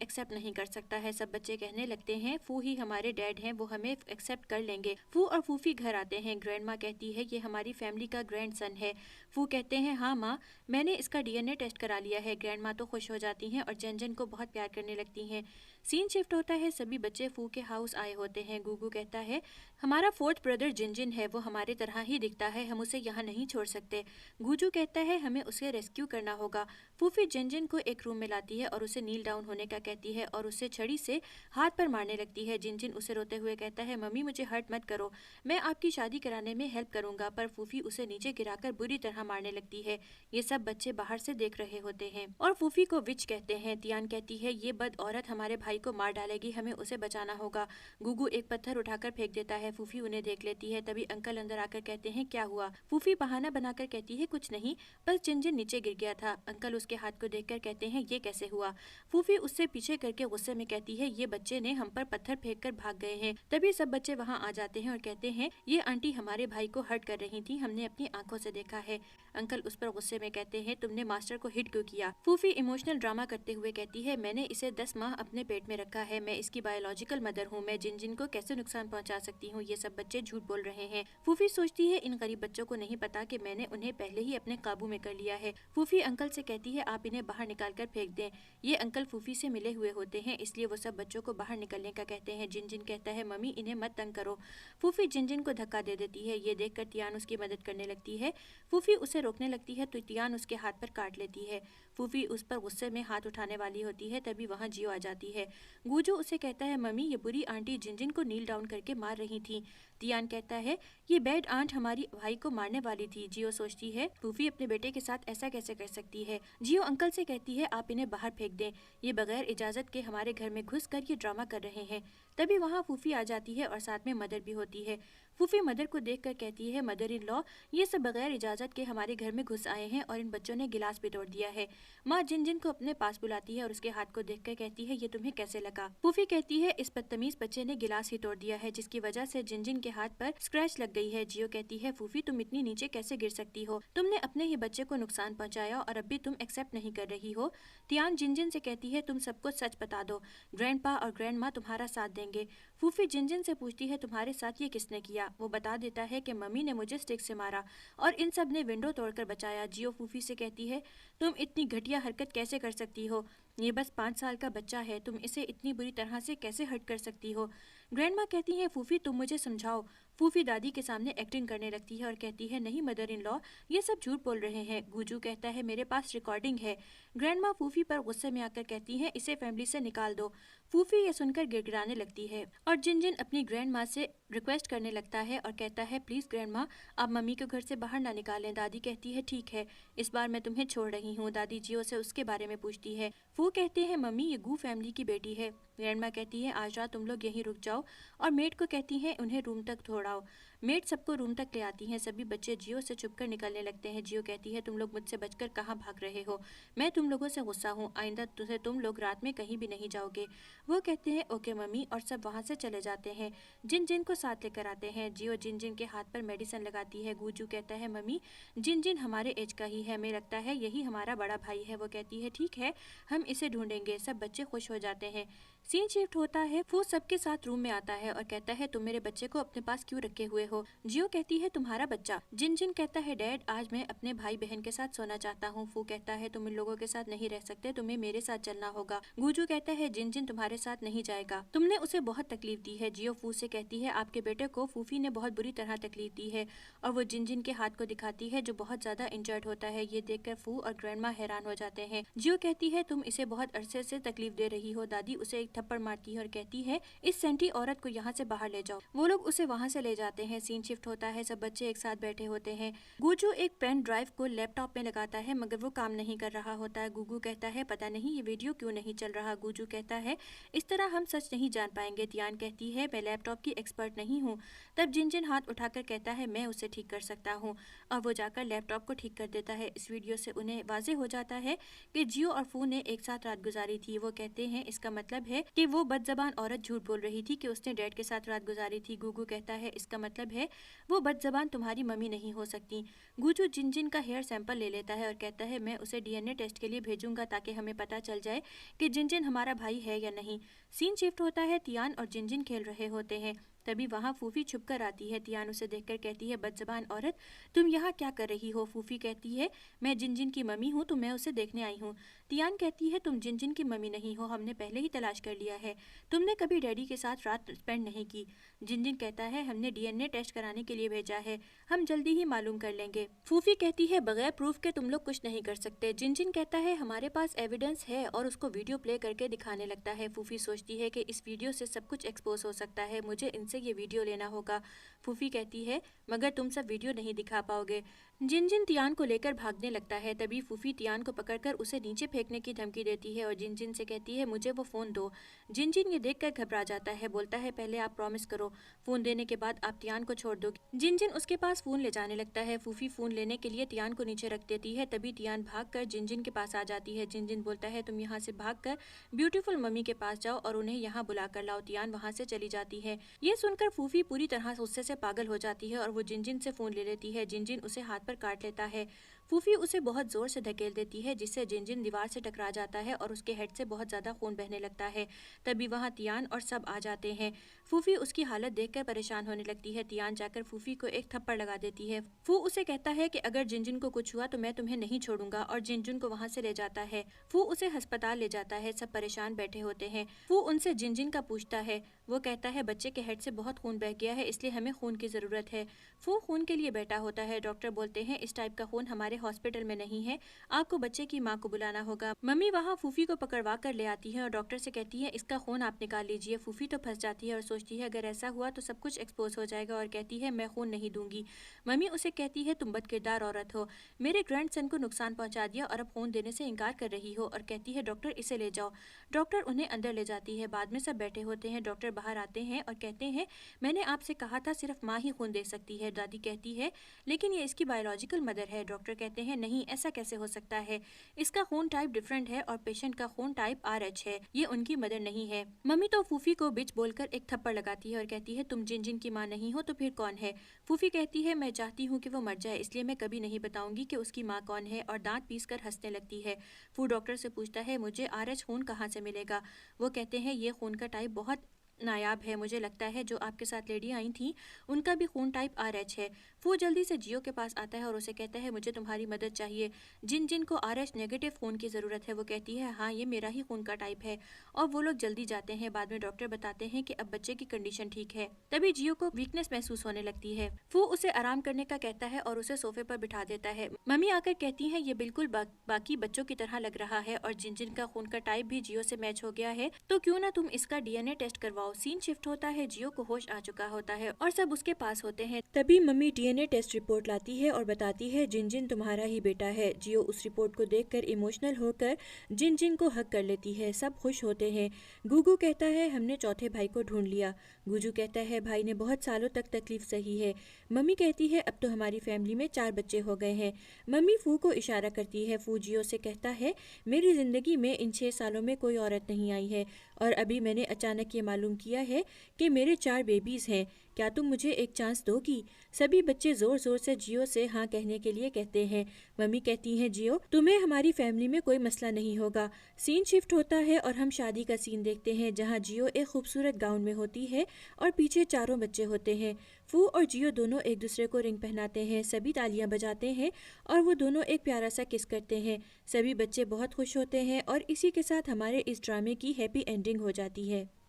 एक्सेप्ट नहीं कर सकता है। सब बच्चे कहने लगते हैं फू ही हमारे डैड हैं, वो हमें एक्सेप्ट कर लेंगे। फू और फूफी घर आते हैं। ग्रैंड माँ कहती है ये हमारी फैमिली का ग्रैंड सन है। फू कहते हैं हाँ माँ मैंने इसका डीएनए टेस्ट करा लिया है। ग्रैंड माँ तो खुश हो जाती हैं और जन को बहुत प्यार करने लगती हैं। सीन शिफ्ट होता है, सभी बच्चे फू के हाउस आए होते हैं। गुगू कहता है हमारा फोर्थ ब्रदर जिन है, वो हमारे तरह ही दिखता है, हम उसे यहाँ नहीं छोड़ सकते। गुजू कहता है हमें उसे रेस्क्यू करना होगा। फूफी जिन को एक रूम में लाती है और उसे नील डाउन होने का कहती है और उसे छड़ी से हाथ पर मारने लगती है। जिन उसे रोते हुए कहता है मम्मी मुझे हर्ट मत करो, मैं आपकी शादी कराने में हेल्प करूंगा, पर फूफी उसे नीचे गिराकर बुरी तरह मारने लगती है। ये सब बच्चे बाहर से देख रहे होते हैं और फूफी को विच कहते हैं। तियान कहती है ये बद औरत हमारे भाई को मार डालेगी, हमें उसे बचाना होगा। गुगू एक पत्थर उठाकर फेंक देता है। फूफी उन्हें देख लेती है। तभी अंकल अंदर आकर कहते हैं क्या हुआ? फूफी बहाना बनाकर कहती है कुछ नहीं, बस जिन नीचे गिर गया था। अंकल उसके हाथ को देखकर कहते हैं ये कैसे हुआ? फूफी उससे पीछे करके गुस्से में कहती है ये बच्चे ने हम पर पत्थर फेंककर भाग गए हैं। तभी सब बच्चे वहाँ आ जाते हैं और कहते हैं ये आंटी हमारे भाई को हर्ट कर रही थी, हमने अपनी आंखों से देखा है। अंकल उस पर गुस्से में कहते हैं तुमने मास्टर को हिट क्यों किया? फूफी इमोशनल ड्रामा करते हुए कहती है मैंने इसे 10 माह अपने पेट में रखा है, मैं इसकी बायोलॉजिकल मदर हूँ, मैं जिन को कैसे नुकसान पहुँचा सकती हूँ? ये सब बच्चे झूठ बोल रहे हैं। फूफी सोचती है इन गरीब बच्चों को नहीं पता कि मैंने उन्हें पहले ही अपने काबू में कर लिया है। फूफी अंकल से कहती है आप इन्हें बाहर निकाल कर फेंक दें। ये अंकल फूफी से मिले हुए होते हैं, इसलिए वो सब बच्चों को बाहर निकलने का कहते हैं। जिन कहता है मम्मी इन्हें मत तंग करो। फूफी जिन को धक्का दे देती है। ये देखकर तियान उसकी मदद करने लगती है। फूफी उसे रोकने लगती है तो तियान उसके हाथ पर काट लेती है। फूफी उस पर गुस्से में हाथ उठाने वाली होती है, तभी वहाँ जियो आ जाती है। गुजू उसे कहता है मम्मी ये बुरी आंटी जिन को नील डाउन करके मार रही थी। तियान कहता है ये बैड आंट हमारी भाई को मारने वाली थी। जियो सोचती है फूफी अपने बेटे के साथ ऐसा कैसे कर सकती है। जियो अंकल से कहती है आप इन्हें बाहर फेंक दें, ये बगैर इजाजत के हमारे घर में घुसकर ये ड्रामा कर रहे हैं। तभी वहाँ फूफी आ जाती है और साथ में मदर भी होती है। फूफी मदर को देखकर कहती है मदर इन लॉ ये सब बगैर इजाजत के हमारे घर में घुस आए हैं और इन बच्चों ने गिलास भी तोड़ दिया है। माँ जिन को अपने पास बुलाती है और उसके हाथ को देखकर कहती है ये तुम्हें कैसे लगा? फूफी कहती है इस बदतमीज बच्चे ने गिलास ही तोड़ दिया है, जिसकी वजह से जिन के हाथ पर स्क्रैच लग गई है। जियो कहती है फूफी तुम इतनी नीचे कैसे गिर सकती हो, तुमने अपने ही बच्चे को नुकसान पहुंचाया और अब भी तुम एक्सेप्ट नहीं कर रही हो। तियान जिन से कहती है तुम सबको सच बता दो, ग्रैंडपा और ग्रैंड माँ तुम्हारा साथ देंगे। फूफी जिन से पूछती है तुम्हारे साथ ये किसने किया? वो बता देता है कि मम्मी ने मुझे स्टिक से मारा और इन सब ने विंडो तोड़कर बचाया। जियो फूफी से कहती है तुम इतनी घटिया हरकत कैसे कर सकती हो, ये बस 5 साल का बच्चा है, तुम इसे इतनी बुरी तरह से कैसे हर्ट कर सकती हो? ग्रैंड माँ कहती है फूफी तुम मुझे समझाओ। फूफी दादी के सामने एक्टिंग करने लगती है और कहती है नहीं मदर इन लॉ ये सब झूठ बोल रहे हैं। गुजू कहता है मेरे पास रिकॉर्डिंग है। ग्रैंड माँ फूफी पर गुस्से में आकर कहती है इसे फैमिली से निकाल दो। फूफी ये सुनकर गिड़गिड़ाने लगती है और जिन अपनी ग्रैंड माँ से रिक्वेस्ट करने लगता है और कहता है प्लीज ग्रैंड माँ आप मम्मी को घर से बाहर ना निकालें। दादी कहती है ठीक है, इस बार मैं तुम्हें छोड़ रही हूँ। दादी जियो से उसके बारे में पूछती है। फू कहते हैं मम्मी ये गू फैमिली की बेटी है। ग्रैंड माँ कहती है आज रात तुम लोग यहीं रुक जाओ और मेड को कहती है उन्हें रूम तक छोड़ाओ। मेड सबको रूम तक ले आती हैं। सभी बच्चे जियो से छुपकर निकलने लगते हैं। जियो कहती है तुम लोग मुझसे बचकर कहाँ भाग रहे हो, मैं तुम लोगों से गुस्सा हूँ, आइंदा तुम लोग रात में कहीं भी नहीं जाओगे। वो कहते हैं ओके मम्मी और सब वहाँ से चले जाते हैं। जिन को साथ लेकर आते हैं। जियो जिन के हाथ पर मेडिसिन लगाती है। गुजू कहता है मम्मी जिन हमारे एज का ही है, हमें लगता है यही हमारा बड़ा भाई है। वो कहती है ठीक है हम इसे ढूंढेंगे। सब बच्चे खुश हो जाते हैं। सीन शिफ्ट होता है, फू सबके साथ रूम में आता है और कहता है तुम मेरे बच्चे को अपने पास क्यों रखे हुए हो। जियो कहती है तुम्हारा बच्चा। जिन जिन कहता है डैड आज मैं अपने भाई बहन के साथ सोना चाहता हूँ। फू कहता है तुम इन लोगों के साथ नहीं रह सकते, तुम्हें मेरे साथ चलना होगा। गुजू कहता है जिन जिन तुम्हारे साथ नहीं जाएगा, तुमने उसे बहुत तकलीफ दी है। जियो फू से कहती है आपके बेटे को फूफी ने बहुत बुरी तरह तकलीफ दी है और वो जिन जिन के हाथ को दिखाती है जो बहुत ज्यादा इंजर्ड होता है। ये देखकर फू और ग्रैंडमा हैरान हो जाते हैं। जियो कहती है तुम इसे बहुत अरसे से तकलीफ दे रही हो। दादी उसे एक थप्पड़ मारती है और कहती है इस सेंटी औरत को यहाँ से बाहर ले जाओ। वो लोग उसे वहाँ से ले जाते हैं। सीन शिफ्ट होता है, सब बच्चे एक साथ बैठे होते हैं। गुजू एक पेन ड्राइव को लैपटॉप में लगाता है मगर वो काम नहीं कर रहा होता है। गुगू कहता है पता नहीं ये वीडियो क्यों नहीं चल रहा। गुजू कहता है इस तरह हम सच नहीं जान पाएंगे। तियान कहती है मैं लैपटॉप की एक्सपर्ट नहीं हूँ। तब जिन जिन हाथ उठाकर कहता है मैं उसे ठीक कर सकता हूँ और वो जाकर लैपटॉप को ठीक कर देता है। इस वीडियो से उन्हें वाजे हो जाता है कि जियो और फू ने एक साथ रात गुजारी थी। वो कहते हैं इसका मतलब है कि वो बदजबान औरत झूठ बोल रही थी कि उसने डैड के साथ रात गुजारी थी। गुगू कहता है इसका मतलब है वो बदजबान तुम्हारी मम्मी नहीं हो सकती। गुजू जिन जिन का हेयर सैंपल ले लेता है और कहता है मैं उसे डीएनए टेस्ट के लिए भेजूंगा ताकि हमें पता चल जाए कि जिन जिन हमारा भाई है या नहीं। सीन शिफ्ट होता है, तियान और जिन जिन खेल रहे होते हैं। तभी वहाँ फूफी छुप कर आती है। तियान उसे देखकर कहती है बदजबान औरत तुम यहाँ क्या कर रही हो। फूफी कहती है मैं जिन जिन की मम्मी हूँ तो मैं उसे देखने आई हूँ। तियान कहती है तुम जिन जिन की मम्मी नहीं हो, हमने पहले ही तलाश कर लिया है, तुमने कभी डैडी के साथ रात स्पेंड नहीं की। जिन जिन कहता है हमने डीएनए टेस्ट कराने के लिए भेजा है, हम जल्दी ही मालूम कर लेंगे। फूफी कहती है बगैर प्रूफ के तुम लोग कुछ नहीं कर सकते। जिन जिन कहता है हमारे पास एविडेंस है और उसको वीडियो प्ले करके दिखाने लगता है। फूफी सोचती है कि इस वीडियो से सब कुछ एक्सपोज हो सकता है, मुझे इनसे ये वीडियो लेना होगा। फूफी कहती है मगर तुम सब वीडियो नहीं दिखा पाओगे। जिन जिन तियान को लेकर भागने लगता है। तभी फूफी तियान को पकड़कर उसे नीचे फेंकने की धमकी देती है और जिन जिन से कहती है मुझे वो फोन दो। जिन जिन ये देखकर घबरा जाता है, बोलता है पहले आप प्रॉमिस करो, फोन देने के बाद आप तियान को छोड़ दो। जिन जिन उसके पास फोन ले जाने लगता है। फूफी फोन लेने के लिए तियान को नीचे रख देती है। तभी तियान भागकर जिन जिन के पास आ जाती है। जिन जिन बोलता है तुम यहाँ से भागकर ब्यूटीफुल मम्मी के पास जाओ और उन्हें यहाँ बुला कर लाओ। तियान वहाँ से चली जाती है। ये सुनकर फूफी पूरी तरह गुस्से से पागल हो जाती है और वो जिन जिन से फोन ले लेती है। जिन जिन उसे हाथ पर काट लेता है। फूफी उसे बहुत जोर से धकेल देती है जिससे जिन जिन दीवार से टकरा जाता है और उसके हेड से बहुत ज्यादा खून बहने लगता है। तभी वहाँ तियान और सब आ जाते हैं। फूफी उसकी हालत देखकर परेशान होने लगती है। तियान जाकर फूफी को एक थप्पड़ लगा देती है। फू उसे कहता है कि अगर जिन जिन को कुछ हुआ तो मैं तुम्हें नहीं छोड़ूंगा और जिन जिन को वहाँ से ले जाता है। फू उसे अस्पताल ले जाता है। सब परेशान बैठे होते हैं। फू उनसे जिन जिन का पूछता है। वो कहता है बच्चे के हेड से बहुत खून बह गया है इसलिए हमें खून की जरूरत है। फू खून के लिए बैठा होता है। डॉक्टर बोलते हैं इस टाइप का खून हमारे हॉस्पिटल में नहीं है, आपको बच्चे की माँ को बुलाना होगा। मम्मी वहाँ फूफी को पकड़वा कर ले आती है और डॉक्टर से कहती है इसका खून आप निकाल लीजिए। फूफी तो फंस जाती है और सोचती है अगर ऐसा हुआ तो सब कुछ एक्सपोज हो जाएगा और कहती है मैं खून नहीं दूंगी। मम्मी उसे कहती है तुम बदकिरदार औरत हो, मेरे ग्रैंडसन को नुकसान पहुंचा दिया और अब खून देने से इनकार कर रही हो, और कहती है डॉक्टर इसे ले जाओ। डॉक्टर उन्हें अंदर ले जाती है। बाद में सब बैठे होते हैं। डॉक्टर बाहर आते हैं और कहते हैं मैंने आपसे कहा था सिर्फ माँ ही खून दे सकती है। दादी कहती है लेकिन ये इसकी बायोलॉजिकल मदर है। डॉक्टर कहते हैं नहीं ऐसा कैसे हो सकता है, इसका खून टाइप डिफरेंट है और पेशेंट का खून टाइप RH है, ये उनकी मदर नहीं है। मम्मी तो फूफी को बिच बोलकर एक थप्पड़ लगाती है और कहती है तुम जिन जिन की माँ नहीं हो तो फिर कौन है। फूफी कहती है मैं चाहती हूँ कि वो मर जाए इसलिए मैं कभी नहीं बताऊंगी कि उसकी माँ कौन है, और दांत पीस कर हंसने लगती है। फू डॉक्टर से पूछता है मुझे RH खून कहाँ से मिलेगा। वो कहते हैं ये खून का टाइप बहुत नायाब है, मुझे लगता है जो आपके साथ लेडी आई थी उनका भी खून टाइप RH है। फू जल्दी से जियो के पास आता है और उसे कहता है मुझे तुम्हारी मदद चाहिए, जिन जिन को RH नेगेटिव खून की ज़रूरत है। वो कहती है हाँ ये मेरा ही खून का टाइप है, और वो लोग जल्दी जाते हैं। बाद में डॉक्टर बताते हैं कि अब बच्चे की कंडीशन ठीक है। तभी जियो को वीकनेस महसूस होने लगती है। फू उसे आराम करने का कहता है और उसे सोफे पर बिठा देता है। मम्मी आकर कहती है ये बिल्कुल बाकी बच्चों की तरह लग रहा है और जिन जिन का खून का टाइप भी जियो से मैच हो गया है, तो क्यों ना तुम इसका DNA टेस्ट करवाओ। सीन शिफ्ट होता है, जियो को होश आ चुका होता है और सब उसके पास होते हैं। तभी मम्मी DNA टेस्ट रिपोर्ट लाती है और बताती है जिन जिन तुम्हारा ही बेटा है। जियो उस रिपोर्ट को देखकर इमोशनल होकर जिन जिन को हक कर लेती है। सब खुश होते हैं। गुगू कहता है हमने चौथे भाई को ढूंढ लिया। गुजू कहता है भाई ने बहुत सालों तक तकलीफ सही है। मम्मी कहती है अब तो हमारी फैमिली में 4 बच्चे हो गए हैं। मम्मी फू को इशारा करती है। फू जियो से कहता है मेरी जिंदगी में इन 6 सालों में कोई औरत नहीं आई है और अभी मैंने अचानक ये मालूम किया है कि मेरे 4 बेबीज हैं। क्या तुम मुझे एक चांस दोगी? सभी बच्चे जोर जोर से जियो से हाँ कहने के लिए कहते हैं। मम्मी कहती हैं, जियो तुम्हें हमारी फैमिली में कोई मसला नहीं होगा। सीन शिफ्ट होता है और हम शादी का सीन देखते हैं जहाँ जियो एक खूबसूरत गाउन में होती है और पीछे चारों बच्चे होते हैं। फू और जियो दोनों एक दूसरे को रिंग पहनाते हैं, सभी तालियां बजाते हैं और वो दोनों एक प्यारा सा किस करते हैं। सभी बच्चे बहुत खुश होते हैं और इसी के साथ हमारे इस ड्रामे की हैप्पी एंडिंग हो जाती है।